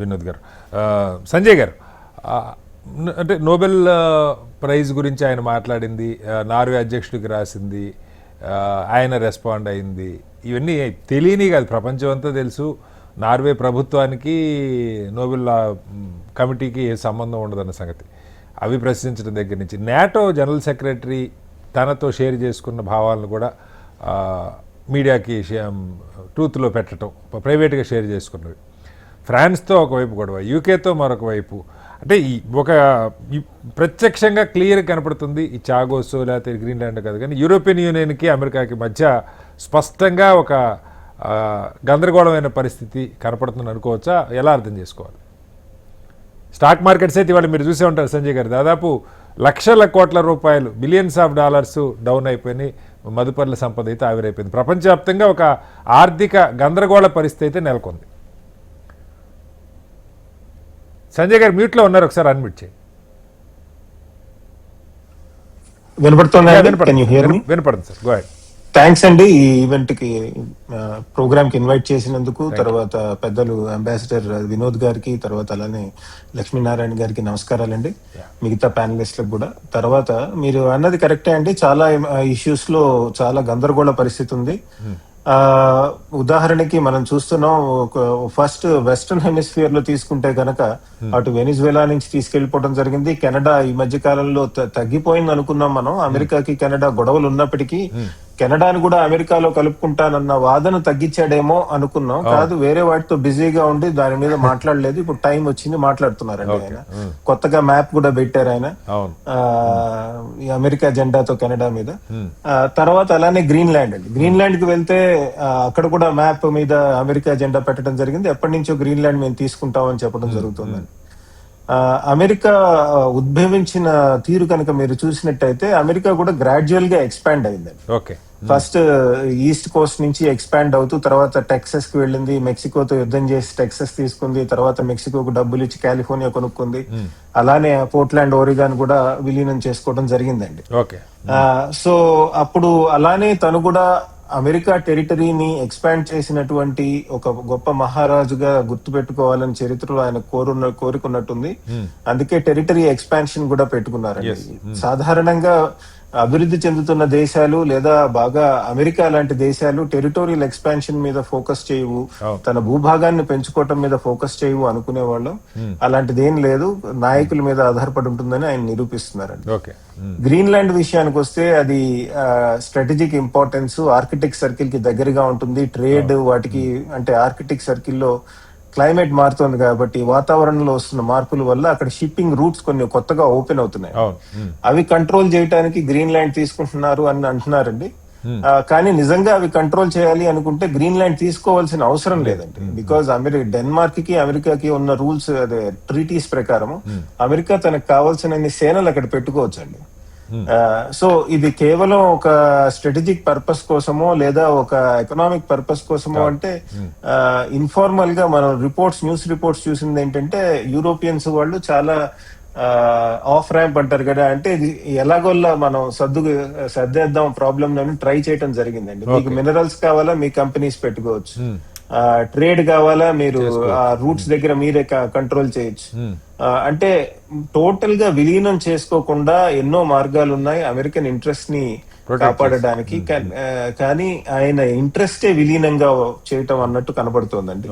వినోద్ గారు. సంజయ్ గారు, అంటే నోబెల్ ప్రైజ్ గురించి ఆయన మాట్లాడింది, నార్వే అధ్యక్షుడికి రాసింది, ఆయన రెస్పాండ్ అయింది, ఇవన్నీ తెలియని కాదు, ప్రపంచం అంతా తెలుసు. నార్వే ప్రభుత్వానికి నోబెల్ కమిటీకి ఏ సంబంధం ఉండదన్న సంగతి అవి ప్రశ్నించడం దగ్గర నుంచి నాటో జనరల్ సెక్రటరీ తనతో షేర్ చేసుకున్న భావాలను కూడా మీడియాకి ట్రూత్లో పెట్టడం, ప్రైవేట్గా షేర్ చేసుకున్నవి, ఫ్రాన్స్తో ఒకవైపు గొడవ, యూకేతో మరొక వైపు, అంటే ఒక ప్రత్యక్షంగా క్లియర్ కనపడుతుంది ఈ చాగోస్ లేకపోతే గ్రీన్లాండ్ కాదు, కానీ యూరోపియన్ యూనియన్కి అమెరికాకి మధ్య స్పష్టంగా ఒక గందరగోళమైన పరిస్థితి కనపడుతుందని అనుకోవచ్చా? ఎలా అర్థం చేసుకోవాలి? స్టాక్ మార్కెట్స్ అయితే ఇవాళ మీరు చూసే ఉంటారు సంజయ్ గారు, దాదాపు లక్షల కోట్ల రూపాయలు, బిలియన్స్ ఆఫ్ డాలర్స్ డౌన్ అయిపోయినాయి, మదుపర్ల సంపద అయితే ఆవిరైపోయింది. ప్రపంచవ్యాప్తంగా ఒక ఆర్థిక గందరగోళ పరిస్థితి అయితే నెలకొంది. సంజయ్ గారు మ్యూట్లో ఉన్నారు, ఒకసారి అన్మ్యూట్ చేయండి. వినపడుతుంది సార్, గో హెడ్. థ్యాంక్స్ అండి ఈ ఈవెంట్ కి, ప్రోగ్రామ్ కి ఇన్వైట్ చేసినందుకు. తర్వాత పెద్దలు అంబాసిడర్ వినోద్ గారికి, తర్వాత అలానే లక్ష్మీనారాయణ గారికి నమస్కారాలండి, మిగతా ప్యానలిస్ట్లకు కూడా. తర్వాత మీరు అన్నది కరెక్టే అండి, చాలా ఇష్యూస్ లో చాలా గందరగోళ పరిస్థితి ఉంది. ఉదాహరణకి మనం చూస్తున్నాం, ఫస్ట్ వెస్టర్న్ హెమిస్ఫియర్ లో తీసుకుంటే గనక అటు వెనిజువేలా నుంచి తీసుకెళ్లిపోవడం జరిగింది. కెనడా ఈ మధ్య కాలంలో తగ్గిపోయింది అనుకున్నాం మనం. అమెరికాకి కెనడా గొడవలు ఉన్నప్పటికీ కెనడాను కూడా అమెరికాలో కలుపుకుంటానన్న వాదన తగ్గించాడేమో అనుకున్నాం. కాదు, వేరే వాటితో బిజీగా ఉండి దాని మీద మాట్లాడలేదు. ఇప్పుడు టైం వచ్చింది, మాట్లాడుతున్నారండి ఆయన. కొత్తగా మ్యాప్ కూడా పెట్టారు ఆయన, ఈ అమెరికా జెండాతో కెనడా మీద. తర్వాత అలానే గ్రీన్లాండ్ అండి, గ్రీన్లాండ్ కి వెళ్తే అక్కడ కూడా మ్యాప్ మీద అమెరికా జెండా పెట్టడం జరిగింది. ఎప్పటి నుంచో గ్రీన్లాండ్ మేము తీసుకుంటామని చెప్పడం జరుగుతుందని. అమెరికా ఉద్భవించిన తీరు కనుక మీరు చూసినట్టయితే అమెరికా కూడా గ్రాడ్యువల్ గా ఎక్స్పాండ్ అయిందండి. ఫస్ట్ ఈస్ట్ కోస్ట్ నుంచి ఎక్స్పాండ్ అవుతూ తర్వాత టెక్సస్ కి వెళ్ళింది, మెక్సికోతో యుద్ధం చేసి టెక్సస్ తీసుకుంది, తర్వాత మెక్సికోకు డబ్బులు ఇచ్చి కాలిఫోర్నియా కొనుక్కుంది, అలానే పోర్ట్లాండ్, ఓరిగాన్ కూడా విలీనం చేసుకోవడం జరిగిందండి. సో అప్పుడు అలానే తను కూడా అమెరికా టెరిటరీని ఎక్స్పాండ్ చేసినటువంటి ఒక గొప్ప మహారాజుగా గుర్తు పెట్టుకోవాలని చరిత్రలో ఆయన కోరుకున్నట్టుంది. అందుకే టెరిటరీ ఎక్స్పాన్షన్ కూడా పెట్టుకున్నారండి. సాధారణంగా అభివృద్ధి చెందుతున్న దేశాలు లేదా బాగా అమెరికా లాంటి దేశాలు టెరిటోరియల్ ఎక్స్పాన్షన్ మీద ఫోకస్ చేయవు, తన భూభాగాన్ని పెంచుకోవటం మీద ఫోకస్ చేయవు అనుకునేవాళ్ళం. అలాంటిది ఏం లేదు, నాయకుల మీద ఆధారపడి ఉంటుందని ఆయన నిరూపిస్తున్నారండి. గ్రీన్లాండ్ విషయానికి వస్తే అది స్ట్రాటజిక్ ఇంపార్టెన్స్, ఆర్కిటిక్ సర్కిల్ కి దగ్గరగా ఉంటుంది. ట్రేడ్ వాటికి, అంటే ఆర్కిటిక్ సర్కిల్లో క్లైమేట్ మారుతోంది కాబట్టి వాతావరణంలో వస్తున్న మార్పుల వల్ల అక్కడ షిప్పింగ్ రూట్స్ కొన్ని కొత్తగా ఓపెన్ అవుతున్నాయి. అవి కంట్రోల్ చేయడానికి గ్రీన్లాండ్ తీసుకుంటున్నారు అని అంటున్నారండి. కానీ నిజంగా అవి కంట్రోల్ చేయాలి అనుకుంటే గ్రీన్లాండ్ తీసుకోవాల్సిన అవసరం లేదండి. బికాజ్ డెన్మార్క్ కి అమెరికాకి ఉన్న రూల్స్, అదే ట్రీటీస్ ప్రకారం అమెరికా తనకు కావాల్సిన సేనలు అక్కడ పెట్టుకోవచ్చండి. సో ఇది కేవలం ఒక స్ట్రాటజిక్ పర్పస్ కోసమో లేదా ఒక ఎకనామిక్ పర్పస్ కోసమో అంటే, ఇన్ఫార్మల్ గా మనం న్యూస్ రిపోర్ట్స్ చూసింది ఏంటంటే యూరోపియన్స్ వాళ్ళు చాలా ఆఫ్ ర్యాంప్ అంటారు కదా, అంటే ఇది ఎలాగోల్లా మనం సర్దేద్దాం ప్రాబ్లమ్ ట్రై చేయడం జరిగిందండి. మీకు మినరల్స్ కావాలా, మీ కంపెనీస్ పెట్టుకోవచ్చు. ట్రేడ్ కావాలా, మీరు ఆ రూట్స్ దగ్గర మీరే కంట్రోల్ చేయొచ్చు. అంటే టోటల్ గా విలీనం చేసుకోకుండా ఎన్నో మార్గాలు ఉన్నాయి అమెరికన్ ఇంట్రెస్ట్ ని కాపాడడానికి. కానీ ఆయన ఇంట్రెస్టే విలీనంగా చేయటం అన్నట్టు కనబడుతోందండి.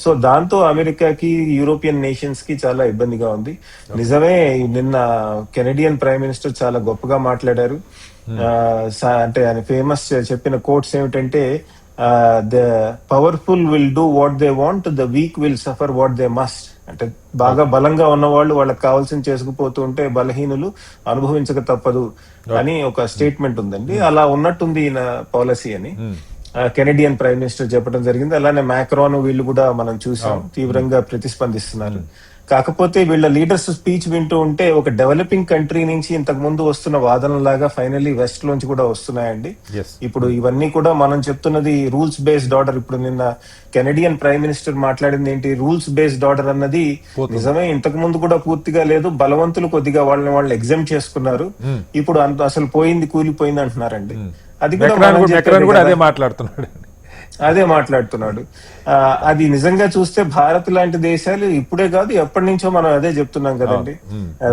సో దాంతో అమెరికాకి, యూరోపియన్ నేషన్స్ కి చాలా ఇబ్బందిగా ఉంది. నిజమే, నిన్న కెనడియన్ ప్రైమ్ మినిస్టర్ చాలా గొప్పగా మాట్లాడారు. అంటే ఆయన ఫేమస్ చెప్పిన కోట్స్ ఏమిటంటే, the powerful will do what they want, the week will suffer what they must. అంటే బాగా బలంగా ఉన్న వాళ్ళు వాళ్ళకి కావాల్సింది చేసుకుపోతూ ఉంటే బలహీనులు అనుభవించక తప్పదు అని ఒక స్టేట్మెంట్ ఉందండి. అలా ఉన్నట్టుంది ఈయన పాలసీ అని కెనడియన్ ప్రైమ్ మినిస్టర్ చెప్పడం జరిగింది. అలానే మ్యాక్రాన్ వీళ్ళు కూడా మనం చూసాం, తీవ్రంగా ప్రతిస్పందిస్తున్నారు. కాకపోతే వీళ్ళ లీడర్స్ స్పీచ్ వింటూ ఉంటే ఒక డెవలపింగ్ కంట్రీ నుంచి ఇంతకు ముందు వస్తున్న వాదనలాగా ఫైనల్లీ వెస్ట్ లోంచి కూడా వస్తున్నాయండి. ఇప్పుడు ఇవన్నీ కూడా మనం చెప్తున్నది రూల్స్ బేస్డ్ ఆర్డర్. ఇప్పుడు నిన్న కెనడియన్ ప్రైమ్ మినిస్టర్ మాట్లాడింది ఏంటి, రూల్స్ బేస్డ్ ఆర్డర్ అన్నది నిజమే, ఇంతకు ముందు కూడా పూర్తిగా లేదు, బలవంతులు కొద్దిగా వాళ్ళని వాళ్ళు ఎగ్జామ్ చేసుకున్నారు, ఇప్పుడు అసలు పోయింది కూలిపోయింది అంటున్నారండి. అది కూడా అదే మాట్లాడుతున్నాడు. అదే మాట్లాడుతున్నాడు. అది నిజంగా చూస్తే భారత్ లాంటి దేశాలు ఇప్పుడే కాదు ఎప్పటి నుంచో మనం అదే చెప్తున్నాం కదండి.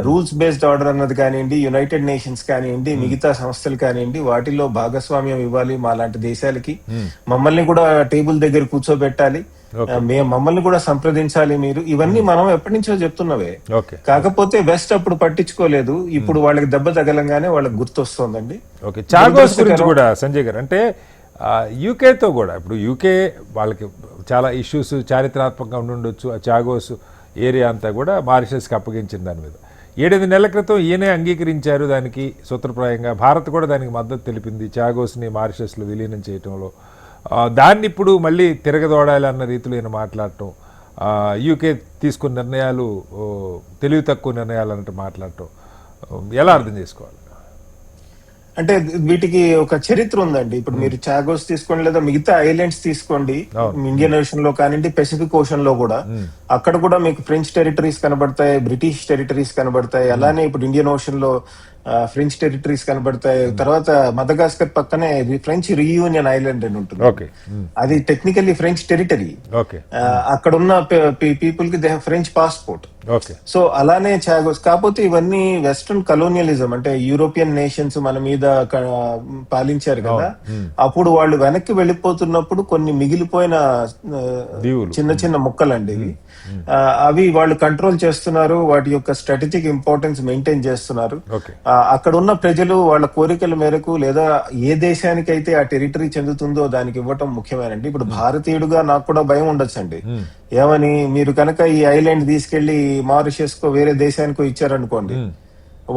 రూల్స్ బేస్డ్ ఆర్డర్ అన్నది కానివ్వండి, యునైటెడ్ నేషన్స్ కానివ్వండి, మిగతా సంస్థలు కానివ్వండి, వాటిలో భాగస్వామ్యం ఇవ్వాలి మా లాంటి దేశాలకి. మమ్మల్ని కూడా టేబుల్ దగ్గర కూర్చోబెట్టాలి, మమ్మల్ని కూడా సంప్రదించాలి మీరు. ఇవన్నీ మనం ఎప్పటి నుంచో చెప్తున్నవే. ఓకే కాకపోతే వెస్ట్ అప్పుడు పట్టించుకోలేదు, ఇప్పుడు వాళ్ళకి దెబ్బ తగలంగానే వాళ్ళకి గుర్తొస్తోందండి. ఓకే చాగోస్ గురించి కూడా సంజయ్ గారు, అంటే యూకేతో కూడా ఇప్పుడు యూకే వాళ్ళకి చాలా ఇష్యూస్ చారిత్రాత్మకంగా ఉండుండొచ్చు. ఆ చాగోస్ ఏరియా అంతా కూడా మారిషస్కి అప్పగించిన దాని మీద 7 నెలల క్రితం ఈయనే అంగీకరించారు దానికి సూత్రప్రాయంగా. భారత్ కూడా దానికి మద్దతు తెలిపింది చాగోస్ని మారిషస్లో విలీనం చేయటంలో. దాన్ని ఇప్పుడు మళ్ళీ తిరగదోడాలి అన్న రీతిలో ఈయన మాట్లాడటం, యూకే తీసుకున్న నిర్ణయాలు తెలివి తక్కువ నిర్ణయాలు అన్నట్టు మాట్లాడటం ఎలా అర్థం చేసుకోవాలి? అంటే వీటికి ఒక చరిత్ర ఉందండి. ఇప్పుడు మీరు చాగోస్ తీసుకోండి, లేదా మిగతా ఐలాండ్స్ తీసుకోండి, ఇండియన్ ఓషన్ లో కానివ్వండి, పెసిఫిక్ ఓషన్ లో కూడా, అక్కడ కూడా మీకు ఫ్రెంచ్ టెరిటరీస్ కనబడతాయి, బ్రిటిష్ టెరిటరీస్ కనబడతాయి. అలానే ఇప్పుడు ఇండియన్ ఓషన్ లో ఫ్రెంచ్ టెరిటరీస్ కనబడతాయి. తర్వాత మదగాస్కర్ పక్కనే ఫ్రెంచ్ రీయూనియన్ ఐలాండ్ అని ఉంటుంది. అది టెక్నికల్లీ ఫ్రెంచ్ టెరిటరీ. అక్కడ ఉన్న పీపుల్ కి they have French passport. So అలానే చాగోస్. కాకపోతే ఇవన్నీ వెస్ట్రన్ కలోనియలిజం, అంటే యూరోపియన్ నేషన్స్ మన మీద పాలించారు కదా, అప్పుడు వాళ్ళు వెనక్కి వెళ్ళిపోతున్నప్పుడు కొన్ని మిగిలిపోయిన చిన్న చిన్న ముక్కలండి ఇవి. అవి వాళ్ళు కంట్రోల్ చేస్తున్నారు, వాటి యొక్క స్ట్రాటజిక్ ఇంపార్టెన్స్ మెయింటైన్ చేస్తున్నారు. అక్కడ ఉన్న ప్రజలు వాళ్ళ కోరికల మేరకు, లేదా ఏ దేశానికైతే ఆ టెరిటరీ చెందుతుందో దానికి ఇవ్వటం ముఖ్యమేనండి. ఇప్పుడు భారతీయుడుగా నాకు కూడా భయం ఉండొచ్చండి. ఏమని, మీరు కనుక ఈ ఐలాండ్ తీసుకెళ్లి మారిషస్ కో వేరే దేశానికో ఇచ్చారనుకోండి,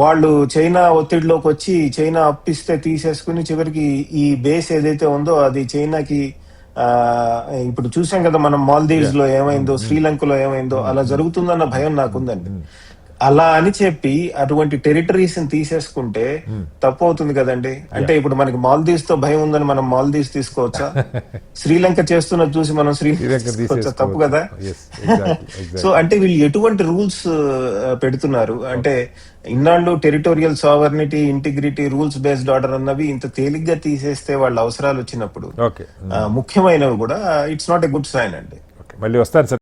వాళ్ళు చైనా ఒత్తిడిలోకి వచ్చి చైనా అప్పిస్తే తీసేసుకుని చివరికి ఈ బేస్ ఏదైతే ఉందో అది చైనాకి, ఇప్పుడు చూసాం కదా మనం మాల్దీవ్స్ లో ఏమైందో, శ్రీలంకలో ఏమైందో, అలా జరుగుతుందన్న భయం నాకుందండి. అలా అని చెప్పి అటువంటి టెరిటరీస్ తీసేసుకుంటే తప్పు అవుతుంది కదండి. అంటే ఇప్పుడు మనకి మాల్దీవ్స్ తో భయం ఉందని మనం మాల్దీవ్స్ తీసుకోవచ్చా? శ్రీలంక చేస్తున్నది చూసి మనం శ్రీలంక తీసుకోవచ్చా? తప్పు కదా. సో అంటే వీళ్ళు ఎటువంటి రూల్స్ పెడుతున్నారు అంటే, ఇన్నాళ్ళు territorial sovereignty, integrity, rules based order అన్నవి ఇంత తేలిగ్గా తీసేస్తే వాళ్ళ అవసరాలు వచ్చినప్పుడు ముఖ్యమైనవి కూడా, it's not a good sign అండి. మళ్ళీ వస్తారు సార్.